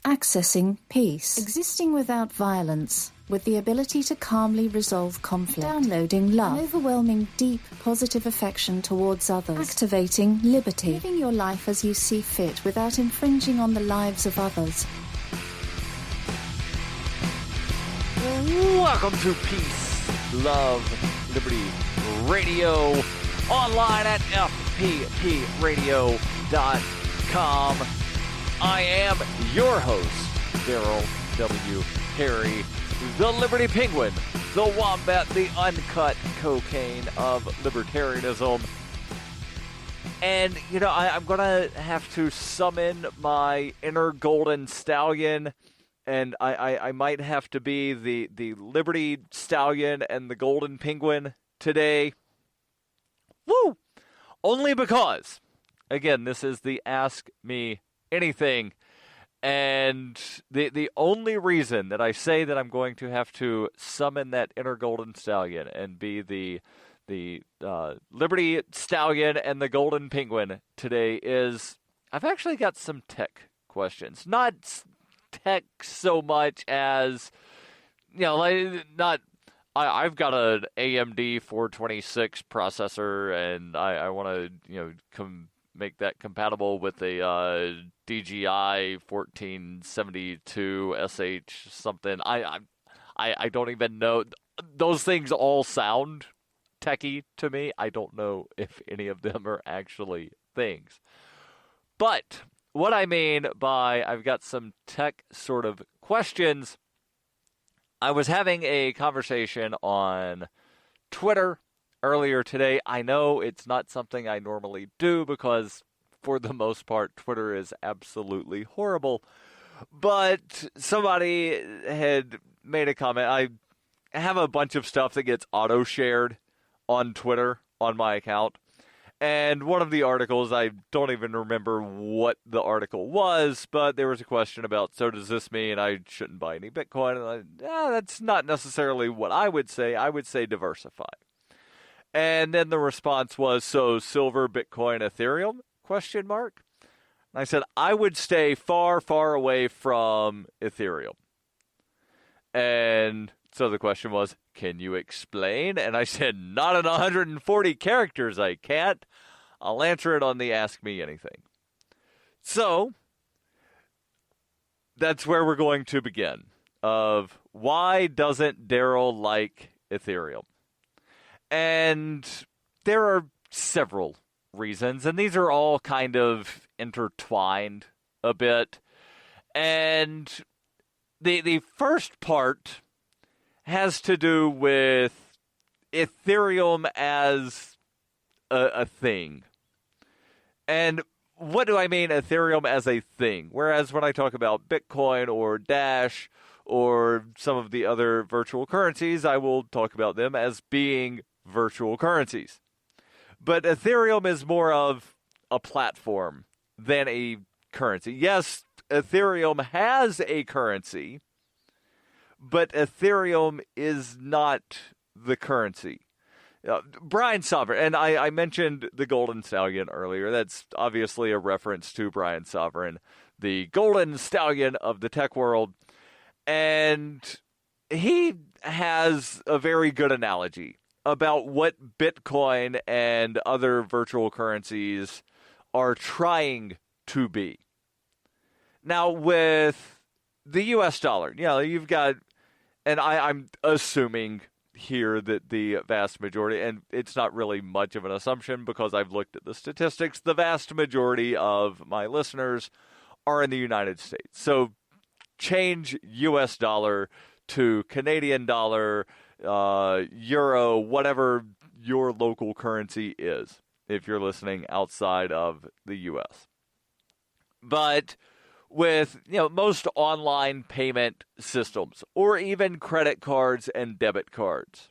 Accessing peace. Existing without violence, with the ability to calmly resolve conflict. Downloading love. An overwhelming, deep, positive affection towards others. Activating liberty. Living your life as you see fit without infringing on the lives of others. Welcome to Peace, Love, Liberty Radio, online at fppradio.com. I am your host, Darryl W. Harry, the Liberty Penguin, the Wombat, the uncut cocaine of libertarianism. And, you know, I'm going to have to summon my inner golden stallion, and I might have to be the Liberty Stallion and the Golden Penguin today. Woo! Only because, again, this is the Ask Me Anything, and the only reason that I say that I'm going to have to summon that inner golden stallion and be the Liberty Stallion and the Golden Penguin today is I've actually got some tech questions. Not tech so much as, you know, like I've got an AMD 426 processor, and I want to, you know, make that compatible with a DGI 1472 SH something. I don't even know. Those things all sound techie to me. I don't know if any of them are actually things. But what I mean by I've got some tech sort of questions, I was having a conversation on Twitter earlier today. I know it's not something I normally do because, for the most part, Twitter is absolutely horrible. But somebody had made a comment. I have a bunch of stuff that gets auto-shared on Twitter on my account. And one of the articles, I don't even remember what the article was, but there was a question about, so does this mean I shouldn't buy any Bitcoin? And that's not necessarily what I would say. I would say diversify. And then the response was, so silver, Bitcoin, Ethereum, ? And I said, I would stay far, far away from Ethereum. And so the question was, can you explain? And I said, not in 140 characters, I can't. I'll answer it on the Ask Me Anything. So that's where we're going to begin, of why doesn't Darryl like Ethereum? And there are several reasons, and these are all kind of intertwined a bit. And the first part has to do with Ethereum as a thing. And what do I mean, Ethereum as a thing? Whereas when I talk about Bitcoin or Dash or some of the other virtual currencies, I will talk about them as being virtual currencies. But Ethereum is more of a platform than a currency. Yes, Ethereum has a currency, but Ethereum is not the currency. Brian Sovereign, and I mentioned the Golden Stallion earlier. That's obviously a reference to Brian Sovereign, the Golden Stallion of the tech world. And he has a very good analogy about what Bitcoin and other virtual currencies are trying to be. Now, with the US dollar, you know, you've got, and I'm assuming here that the vast majority, and it's not really much of an assumption because I've looked at the statistics, the vast majority of my listeners are in the United States. So change US dollar to Canadian dollar, euro, whatever your local currency is, if you're listening outside of the US. But with, you know, most online payment systems, or even credit cards and debit cards,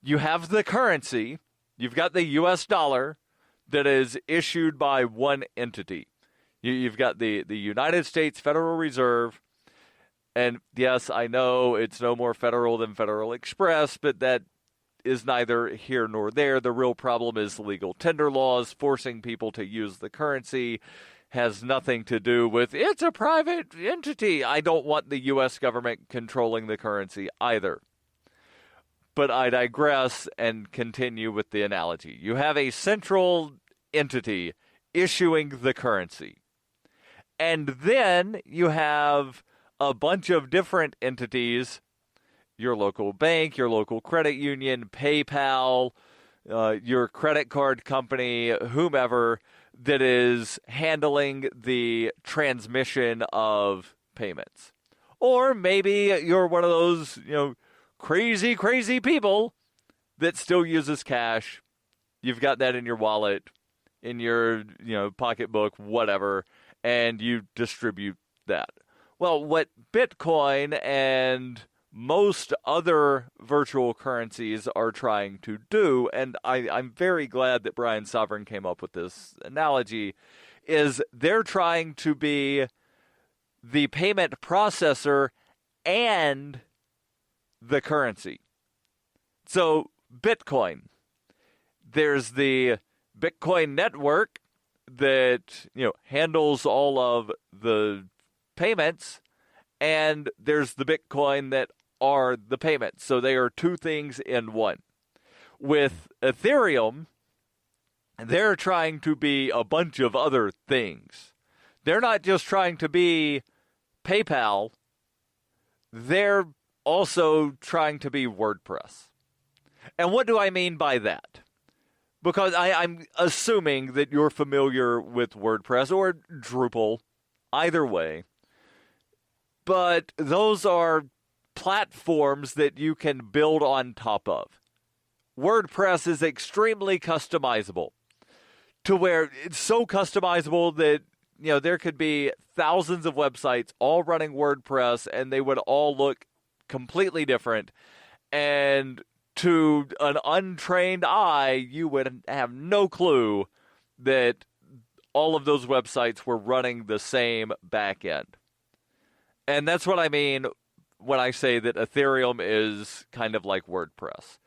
you have the currency, you've got the US dollar that is issued by one entity. You've got the United States Federal Reserve. And yes, I know it's no more federal than Federal Express, but that is neither here nor there. The real problem is legal tender laws forcing people to use the currency, has nothing to do with it's a private entity. I don't want the U.S. government controlling the currency either. But I digress and continue with the analogy. You have a central entity issuing the currency. And then you have a bunch of different entities, your local bank, your local credit union, PayPal, your credit card company, whomever, that is handling the transmission of payments. Or maybe you're one of those, crazy people that still uses cash. You've got that in your wallet, in your, pocketbook, whatever, and you distribute that. Well, what Bitcoin and most other virtual currencies are trying to do, and I'm very glad that Brian Sovereign came up with this analogy, is they're trying to be the payment processor and the currency. So Bitcoin, there's the Bitcoin network that handles all of the payments, and there's the Bitcoin that are the payments. So they are two things in one. With Ethereum, they're trying to be a bunch of other things. They're not just trying to be PayPal. They're also trying to be WordPress. And what do I mean by that? Because I'm assuming that you're familiar with WordPress or Drupal, either way. But those are platforms that you can build on top of. WordPress is extremely customizable, to where it's so customizable that there could be thousands of websites all running WordPress, and they would all look completely different. And to an untrained eye, you would have no clue that all of those websites were running the same back end. And that's what I mean when I say that Ethereum is kind of like WordPress.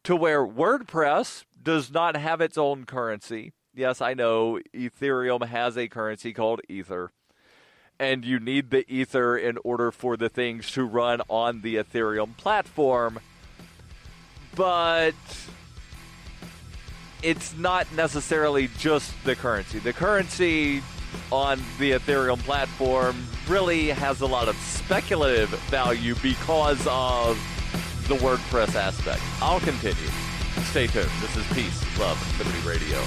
To where WordPress does not have its own currency. Yes, I know Ethereum has a currency called Ether. And you need the Ether in order for the things to run on the Ethereum platform. But it's not necessarily just the currency. The currency on the Ethereum platform really has a lot of speculative value because of the WordPress aspect. I'll continue. Stay tuned. This is Peace, Love, Liberty Radio.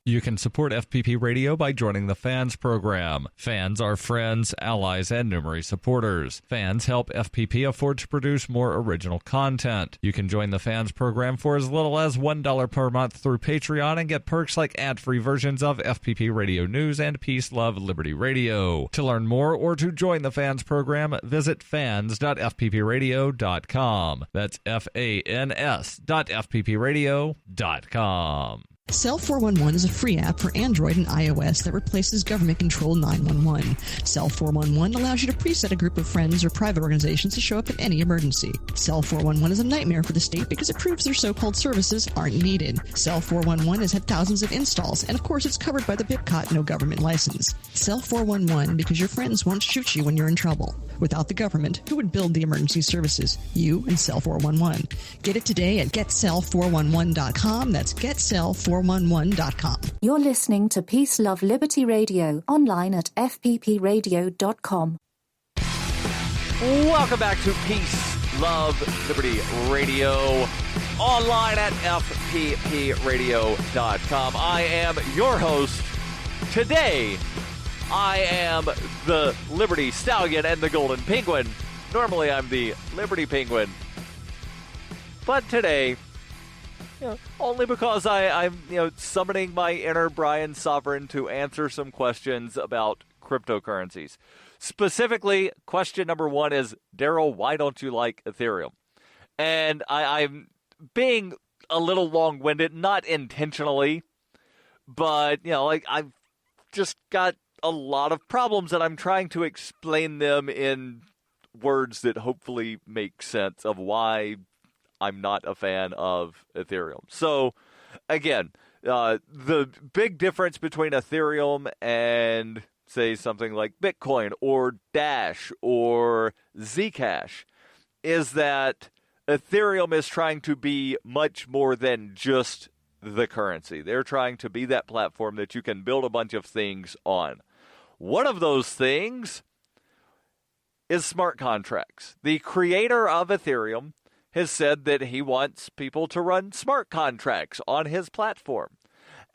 You can support FPP Radio by joining the Fans program. Fans are friends, allies, and numerous supporters. Fans help FPP afford to produce more original content. You can join the Fans program for as little as $1 per month through Patreon and get perks like ad-free versions of FPP Radio News and Peace, Love, Liberty Radio. To learn more or to join the Fans program, visit fans.fppradio.com. That's fans.fppradio.com. Cell 411 is a free app for Android and iOS that replaces government-controlled 911. Cell 411 allows you to preset a group of friends or private organizations to show up in any emergency. Cell 411 is a nightmare for the state because it proves their so-called services aren't needed. Cell 411 has had thousands of installs, and of course it's covered by the BIPCOT no government license. Cell 411 because your friends won't shoot you when you're in trouble. Without the government, who would build the emergency services? You and Cell 411. Get it today at getcell411.com. That's getcell411.com. You're listening to Peace, Love, Liberty Radio, online at fppradio.com. Welcome back to Peace, Love, Liberty Radio, online at fppradio.com. I am your host. Today, I am the Liberty Stallion and the Golden Penguin. Normally, I'm the Liberty Penguin. But today, only because I'm summoning my inner Brian Sovereign to answer some questions about cryptocurrencies. Specifically, question number one is, Darryl, why don't you like Ethereum? And I'm being a little long-winded, not intentionally, but, I've just got a lot of problems, and I'm trying to explain them in words that hopefully make sense of why I'm not a fan of Ethereum. So, again, The big difference between Ethereum and, say, something like Bitcoin or Dash or Zcash is that Ethereum is trying to be much more than just the currency. They're trying to be that platform that you can build a bunch of things on. One of those things is smart contracts. The creator of Ethereum has said that he wants people to run smart contracts on his platform.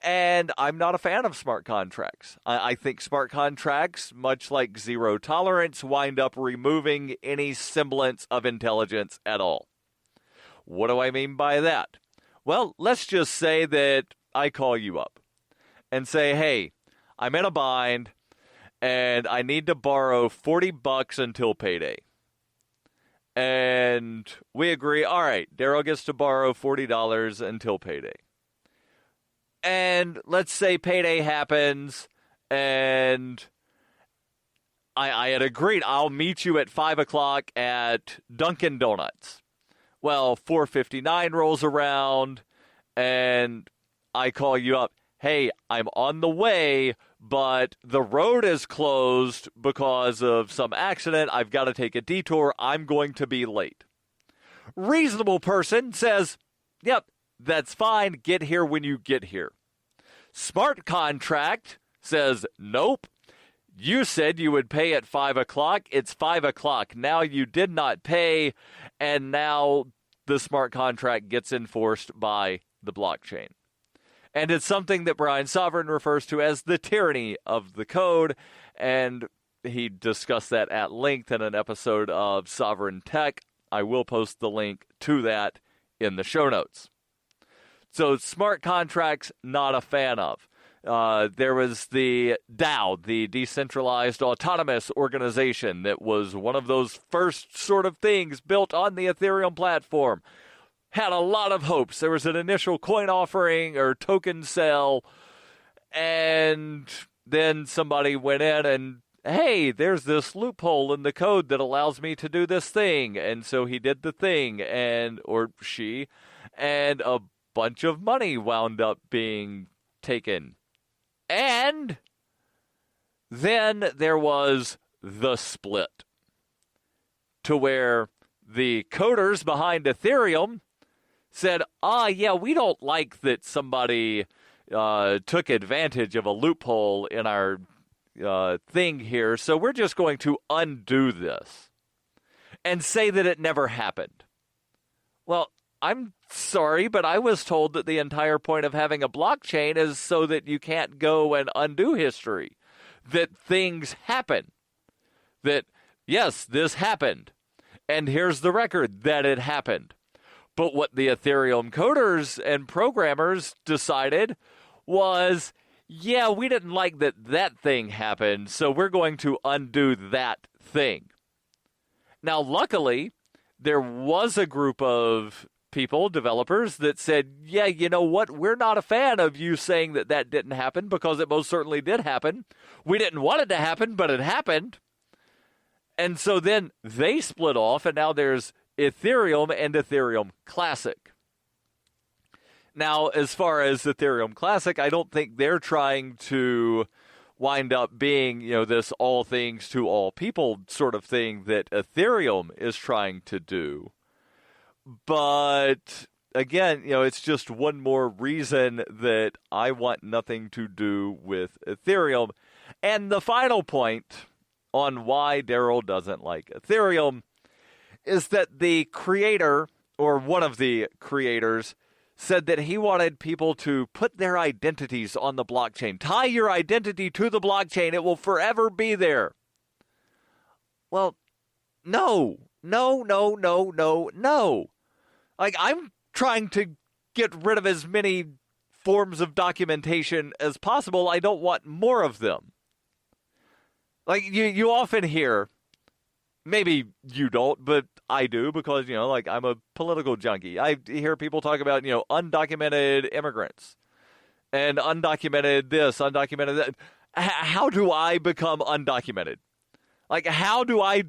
And I'm not a fan of smart contracts. I think smart contracts, much like zero tolerance, wind up removing any semblance of intelligence at all. What do I mean by that? Well, let's just say that I call you up and say, hey, I'm in a bind and I need to borrow $40 until payday. And we agree, all right, Darryl gets to borrow $40 until payday. And let's say payday happens, and I had agreed, I'll meet you at 5 o'clock at Dunkin' Donuts. Well, 4:59 rolls around, and I call you up, hey, I'm on the way, but the road is closed because of some accident. I've got to take a detour. I'm going to be late. Reasonable person says, yep, that's fine. Get here when you get here. Smart contract says, nope. You said you would pay at 5 o'clock. It's 5 o'clock. Now you did not pay, and now the smart contract gets enforced by the blockchain. And it's something that Brian Sovereign refers to as the tyranny of the code, and he discussed that at length in an episode of Sovereign Tech. I will post the link to that in the show notes. So smart contracts, not a fan of. There was the DAO, the Decentralized Autonomous Organization, that was one of those first sort of things built on the Ethereum platform. Had a lot of hopes. There was an initial coin offering or token sale, and then somebody went in and, hey, there's this loophole in the code that allows me to do this thing. And so he did the thing, or she, and a bunch of money wound up being taken. And then there was the split, to where the coders behind Ethereum said, yeah, we don't like that somebody took advantage of a loophole in our thing here, so we're just going to undo this and say that it never happened. Well, I'm sorry, but I was told that the entire point of having a blockchain is so that you can't go and undo history, that things happen, that, yes, this happened, and here's the record that it happened. But what the Ethereum coders and programmers decided was, yeah, we didn't like that thing happened, so we're going to undo that thing. Now, luckily, there was a group of people, developers, that said, yeah, you know what, we're not a fan of you saying that didn't happen, because it most certainly did happen. We didn't want it to happen, but it happened. And so then they split off, and now there's Ethereum and Ethereum Classic. Now, as far as Ethereum Classic, I don't think they're trying to wind up being, this all things to all people sort of thing that Ethereum is trying to do. But again, it's just one more reason that I want nothing to do with Ethereum. And the final point on why Darryl doesn't like Ethereum is that the creator, or one of the creators, said that he wanted people to put their identities on the blockchain. Tie your identity to the blockchain. It will forever be there. Well, no. Like, I'm trying to get rid of as many forms of documentation as possible. I don't want more of them. Like, you often hear, maybe you don't, but I do, because, I'm a political junkie. I hear people talk about, undocumented immigrants and undocumented this, undocumented that. How do I become undocumented? Like, how do I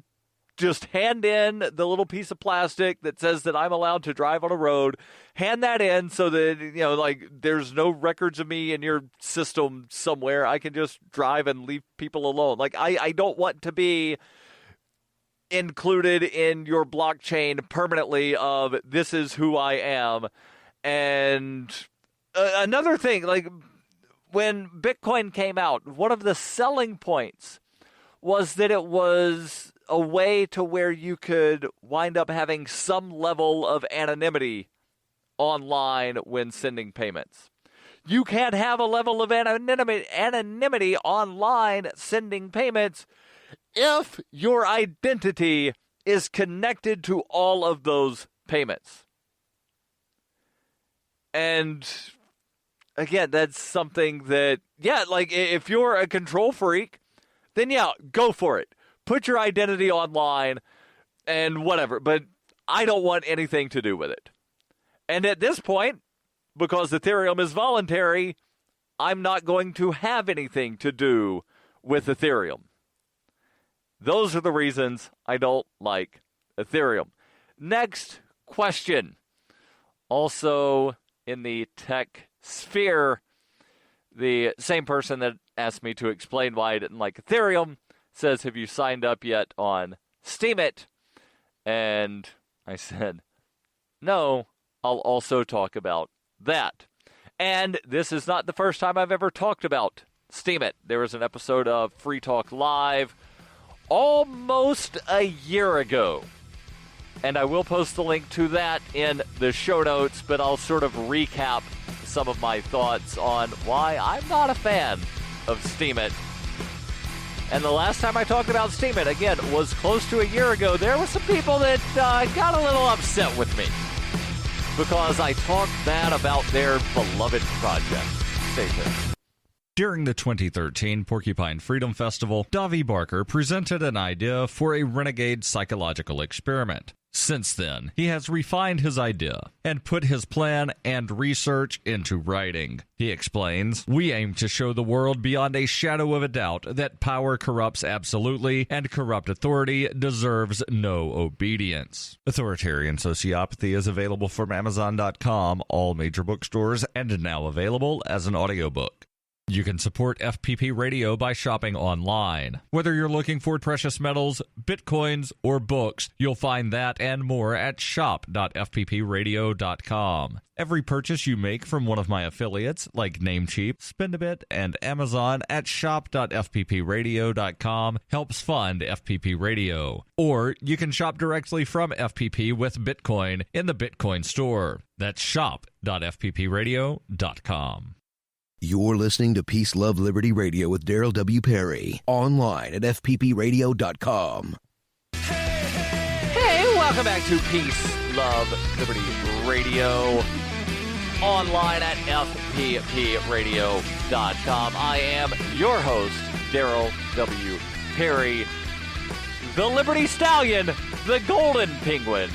just hand in the little piece of plastic that says that I'm allowed to drive on a road, hand that in so that, there's no records of me in your system somewhere. I can just drive and leave people alone. I don't want to be included in your blockchain permanently of this is who I am. And another thing, when Bitcoin came out, one of the selling points was that it was a way to where you could wind up having some level of anonymity online when sending payments. You can't have a level of anonymity online sending payments if your identity is connected to all of those payments. And again, that's something that, if you're a control freak, then go for it. Put your identity online and whatever, but I don't want anything to do with it. And at this point, because Ethereum is voluntary, I'm not going to have anything to do with Ethereum. Those are the reasons I don't like Ethereum. Next question. Also in the tech sphere, the same person that asked me to explain why I didn't like Ethereum says, have you signed up yet on Steemit? And I said, no, I'll also talk about that. And this is not the first time I've ever talked about Steemit. There was an episode of Free Talk Live almost a year ago. And I will post the link to that in the show notes, but I'll sort of recap some of my thoughts on why I'm not a fan of Steemit. And the last time I talked about Steemit, again, was close to a year ago. There were some people that got a little upset with me because I talked bad about their beloved project. Stay tuned. During the 2013 Porcupine Freedom Festival, Davi Barker presented an idea for a renegade psychological experiment. Since then, he has refined his idea and put his plan and research into writing. He explains, "We aim to show the world beyond a shadow of a doubt that power corrupts absolutely and corrupt authority deserves no obedience." Authoritarian Sociopathy is available from Amazon.com, all major bookstores, and now available as an audiobook. You can support FPP Radio by shopping online. Whether you're looking for precious metals, bitcoins, or books, you'll find that and more at shop.fppradio.com. Every purchase you make from one of my affiliates, like Namecheap, Spendabit, and Amazon at shop.fppradio.com helps fund FPP Radio. Or you can shop directly from FPP with Bitcoin in the Bitcoin store. That's shop.fppradio.com. You're listening to Peace, Love, Liberty Radio with Darryl W. Perry. Online at fppradio.com. Hey, welcome back to Peace, Love, Liberty Radio. Online at fppradio.com. I am your host, Darryl W. Perry. The Liberty Stallion, the Golden Penguin,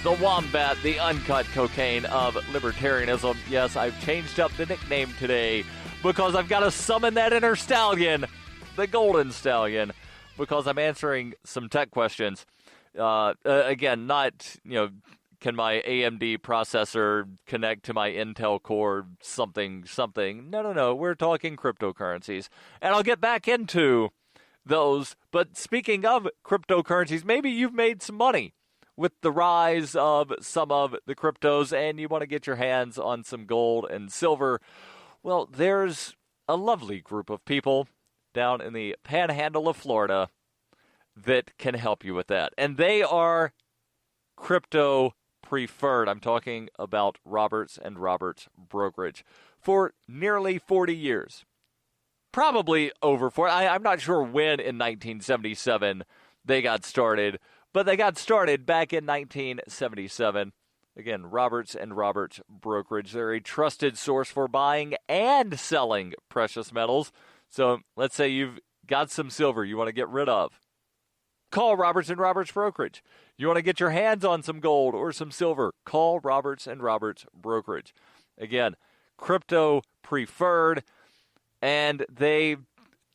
the Wombat, the uncut cocaine of libertarianism. Yes, I've changed up the nickname today because I've got to summon that inner stallion, the Golden Stallion, because I'm answering some tech questions. Again, not, can my AMD processor connect to my Intel Core something? No. We're talking cryptocurrencies. And I'll get back into those. But speaking of cryptocurrencies, maybe you've made some money with the rise of some of the cryptos and you want to get your hands on some gold and silver. Well, there's a lovely group of people down in the panhandle of Florida that can help you with that. And they are crypto preferred. I'm talking about Roberts and Roberts Brokerage. For nearly 40 years. Probably over 40. I'm not sure when in 1977 they got started, but they got started back in 1977. Again, Roberts and Roberts Brokerage. They're a trusted source for buying and selling precious metals. So let's say you've got some silver you want to get rid of. Call Roberts and Roberts Brokerage. You want to get your hands on some gold or some silver. Call Roberts and Roberts Brokerage. Again, crypto preferred, and they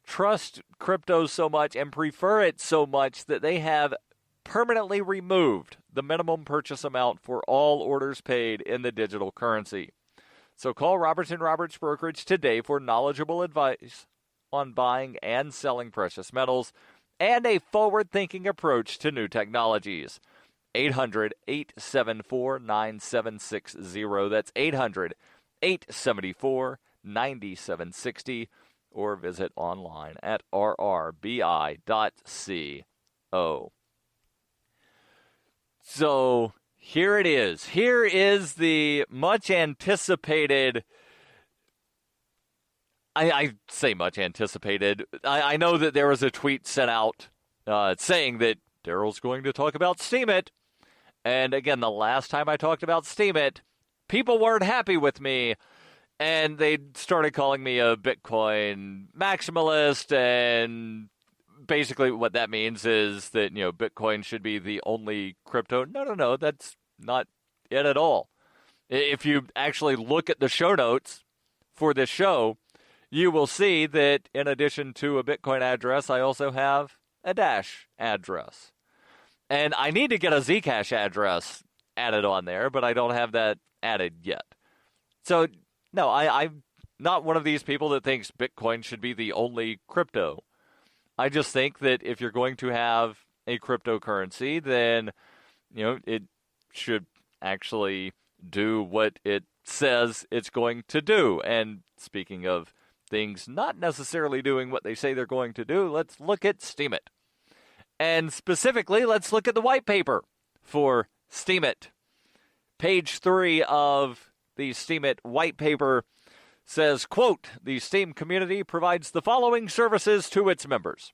trust crypto so much and prefer it so much that they have permanently removed the minimum purchase amount for all orders paid in the digital currency. So call Robertson Roberts Brokerage today for knowledgeable advice on buying and selling precious metals and a forward-thinking approach to new technologies. 800-874-9760. That's 800-874-9760. Or visit online at rrbi.co. So here it is. Here is the much anticipated. I say much anticipated. I know that there was a tweet sent out saying that Darryl's going to talk about Steemit. And again, the last time I talked about Steemit, people weren't happy with me. And they started calling me a Bitcoin maximalist, and basically what that means is that, Bitcoin should be the only crypto. No, that's not it at all. If you actually look at the show notes for this show, you will see that in addition to a Bitcoin address, I also have a Dash address. And I need to get a Zcash address added on there, but I don't have that added yet. So, no, I'm not one of these people that thinks Bitcoin should be the only crypto. I just think that if you're going to have a cryptocurrency, then, it should actually do what it says it's going to do. And speaking of things not necessarily doing what they say they're going to do, let's look at Steemit. And specifically, let's look at the white paper for Steemit. Page 3 of the Steemit white paper says, quote, the Steem community provides the following services to its members.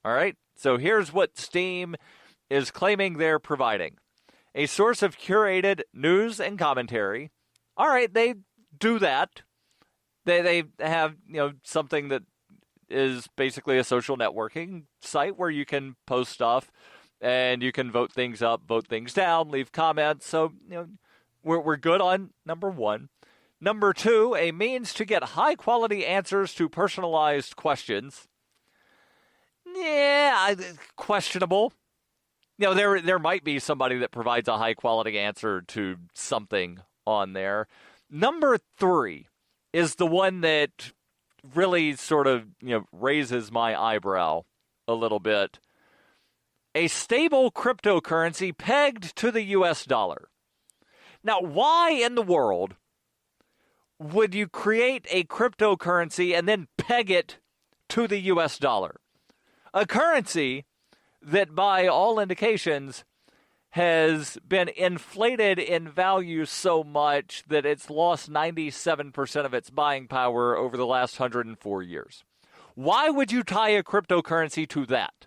All right, so here's what Steem is claiming they're providing. A source of curated news and commentary. All right, they do that. They have, something that is basically a social networking site where you can post stuff and you can vote things up, vote things down, leave comments. So, we're good on number 1. Number 2, a means to get high-quality answers to personalized questions. Yeah, questionable. There might be somebody that provides a high-quality answer to something on there. Number 3 is the one that really sort of, raises my eyebrow a little bit. A stable cryptocurrency pegged to the U.S. dollar. Now, why in the world would you create a cryptocurrency and then peg it to the U.S. dollar? A currency that, by all indications, has been inflated in value so much that it's lost 97% of its buying power over the last 104 years. Why would you tie a cryptocurrency to that?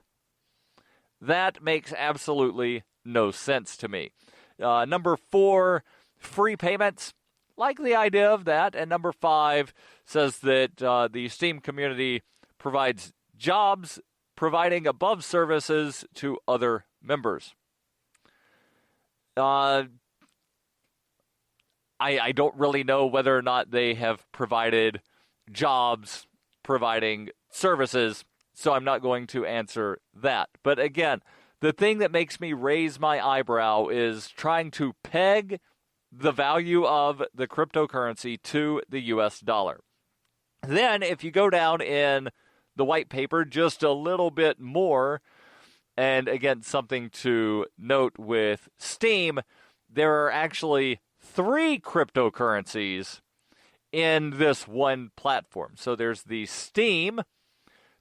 That makes absolutely no sense to me. Number 4, free payments. Like the idea of that. And number 5 says that the Steem community provides jobs, providing above services to other members. I don't really know whether or not they have provided jobs, providing services, so I'm not going to answer that. But again, the thing that makes me raise my eyebrow is trying to peg the value of the cryptocurrency to the U.S. dollar. Then, if you go down in the white paper just a little bit more, and again, something to note with Steem, there are actually 3 cryptocurrencies in this one platform. So there's the Steem,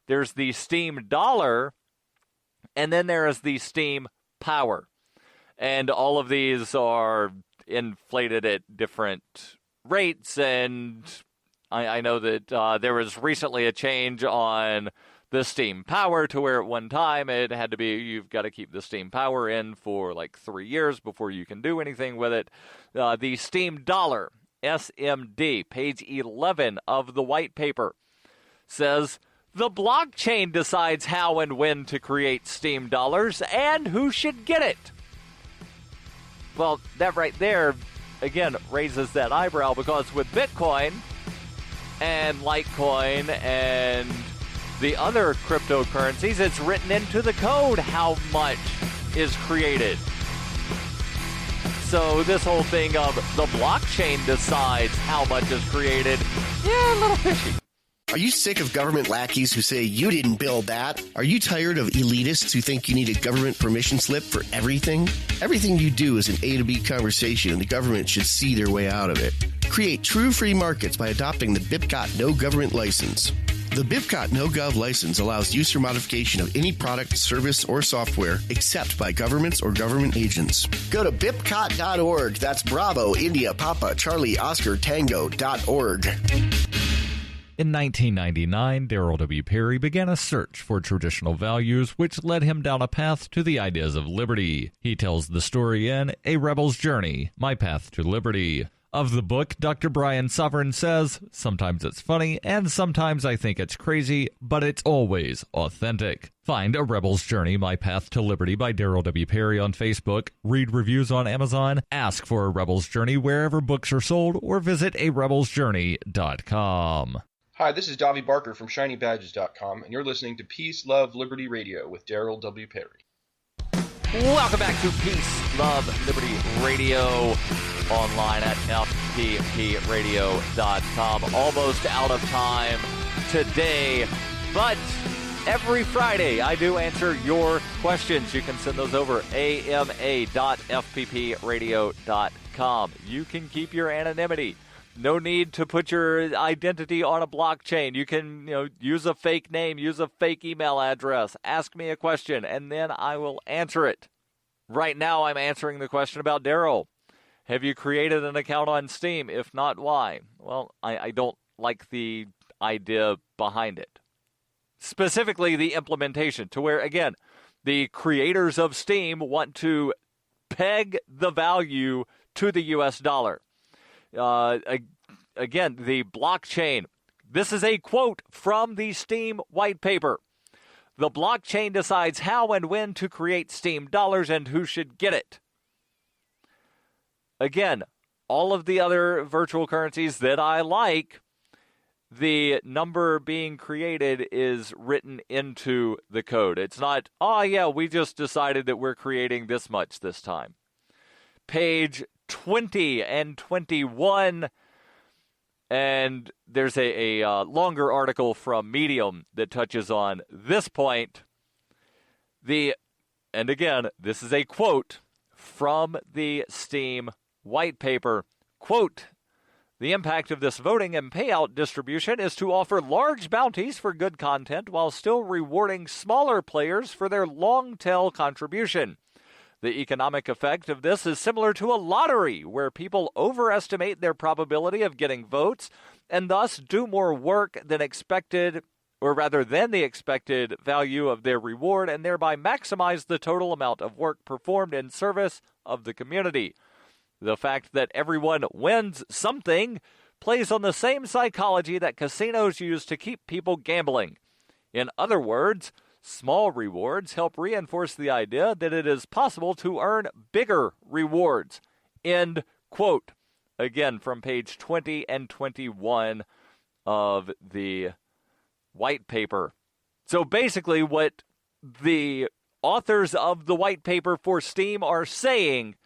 there's the Steem dollar, and then there is the Steem power. And all of these are inflated at different rates, and I know that there was recently a change on the Steem power to where at one time it had to be, you've got to keep the Steem power in for like 3 years before you can do anything with it. The Steem dollar, SMD, page 11 of the white paper, says the blockchain decides how and when to create Steem dollars and who should get it. Well, that right there, again, raises that eyebrow, because with Bitcoin and Litecoin and the other cryptocurrencies, it's written into the code how much is created. So this whole thing of the blockchain decides how much is created, yeah, a little fishy. Are you sick of government lackeys who say you didn't build that? Are you tired of elitists who think you need a government permission slip for everything? Everything you do is an A to B conversation, and the government should see their way out of it. Create true free markets by adopting the BIPCOT No Government License. The BIPCOT No Gov license allows use or modification of any product, service, or software except by governments or government agents. Go to BIPCOT.org. That's Bravo, India, Papa, Charlie, Oscar, Tango.org. In 1999, Darryl W. Perry began a search for traditional values, which led him down a path to the ideas of liberty. He tells the story in A Rebel's Journey, My Path to Liberty. Of the book, Dr. Brian Sovereign says, sometimes it's funny, and sometimes I think it's crazy, but it's always authentic. Find A Rebel's Journey, My Path to Liberty by Darryl W. Perry on Facebook, read reviews on Amazon, ask for A Rebel's Journey wherever books are sold, or visit arebelsjourney.com. Hi, this is Davi Barker from ShinyBadges.com, and you're listening to Peace, Love, Liberty Radio with Darryl W. Perry. Welcome back to Peace, Love, Liberty Radio, online at fppradio.com. Almost out of time today, but every Friday I do answer your questions. You can send those over ama.fppradio.com. You can keep your anonymity. No need to put your identity on a blockchain. You can, use a fake name, use a fake email address. Ask me a question, and then I will answer it. Right now, I'm answering the question about Darryl. Have you created an account on Steem? If not, why? Well, I don't like the idea behind it. Specifically, the implementation, to where, again, the creators of Steem want to peg the value to the U.S. dollar. Again, the blockchain. This is a quote from the Steem white paper. The blockchain decides how and when to create Steem dollars and who should get it. Again, all of the other virtual currencies that I like, the number being created is written into the code. It's not, we just decided that we're creating this much this time. Page 20 and 21, and there's a longer article from Medium that touches on this point. And again, this is a quote from the Steem white paper. Quote, the impact of this voting and payout distribution is to offer large bounties for good content while still rewarding smaller players for their long-tail contribution. The economic effect of this is similar to a lottery, where people overestimate their probability of getting votes and thus do more work than expected, or rather than the expected value of their reward, and thereby maximize the total amount of work performed in service of the community. The fact that everyone wins something plays on the same psychology that casinos use to keep people gambling. In other words, small rewards help reinforce the idea that it is possible to earn bigger rewards. End quote. Again, from page 20 and 21 of the white paper. So basically what the authors of the white paper for Steem are saying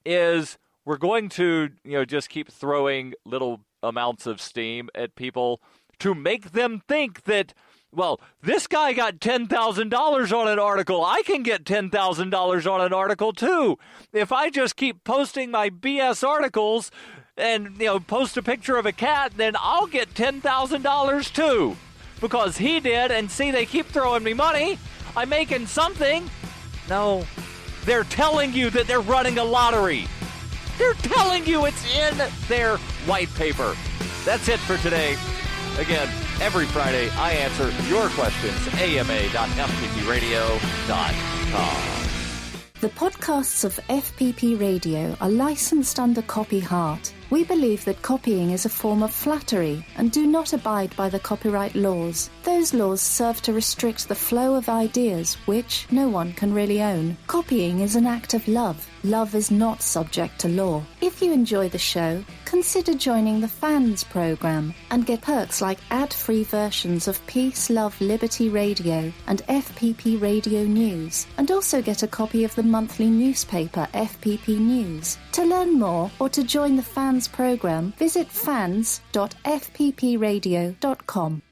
is we're going to, just keep throwing little amounts of Steem at people to make them think that, well, this guy got $10,000 on an article. I can get $10,000 on an article, too. If I just keep posting my BS articles and, post a picture of a cat, then I'll get $10,000, too. Because he did, and see, they keep throwing me money. I'm making something. No, they're telling you that they're running a lottery. They're telling you it's in their white paper. That's it for today. Again, every Friday, I answer your questions, ama.fppradio.com. The podcasts of FPP Radio are licensed under Copy Heart. We believe that copying is a form of flattery and do not abide by the copyright laws. Those laws serve to restrict the flow of ideas which no one can really own. Copying is an act of love. Love is not subject to law. If you enjoy the show, consider joining the Fans program and get perks like ad-free versions of Peace, Love, Liberty Radio and FPP Radio News, and also get a copy of the monthly newspaper FPP News. To learn more or to join the Fans program, visit fans.fppradio.com.